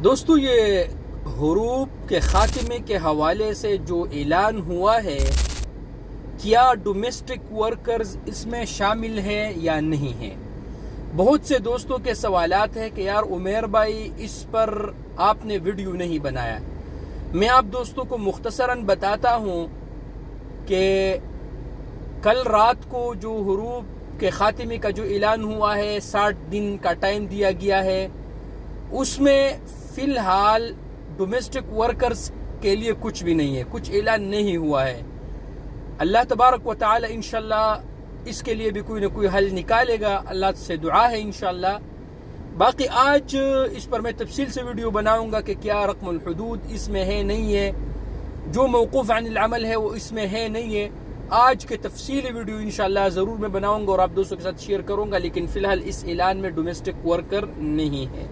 دوستو یہ حروب کے خاتمے کے حوالے سے جو اعلان ہوا ہے، کیا ڈومیسٹک ورکرز اس میں شامل ہیں یا نہیں ہیں؟ بہت سے دوستوں کے سوالات ہیں کہ یار عمیر بھائی اس پر آپ نے ویڈیو نہیں بنایا۔ میں آپ دوستوں کو مختصراً بتاتا ہوں کہ کل رات کو جو حروب کے خاتمے کا جو اعلان ہوا ہے، 60 دن کا ٹائم دیا گیا ہے، اس میں فی الحال ڈومیسٹک ورکرز کے لیے کچھ بھی نہیں ہے، کچھ اعلان نہیں ہوا ہے۔ اللہ تبارک و تعالی انشاءاللہ اس کے لیے بھی کوئی نہ کوئی حل نکالے گا، اللہ سے دعا ہے انشاءاللہ۔ باقی آج اس پر میں تفصیل سے ویڈیو بناؤں گا کہ کیا رقم الحدود اس میں ہے نہیں ہے، جو موقوف عن العمل ہے وہ اس میں ہے نہیں ہے۔ آج کے تفصیلی ویڈیو انشاءاللہ ضرور میں بناؤں گا اور آپ دوستوں کے ساتھ شیئر کروں گا، لیکن فی الحال اس اعلان میں ڈومیسٹک ورکر نہیں ہے۔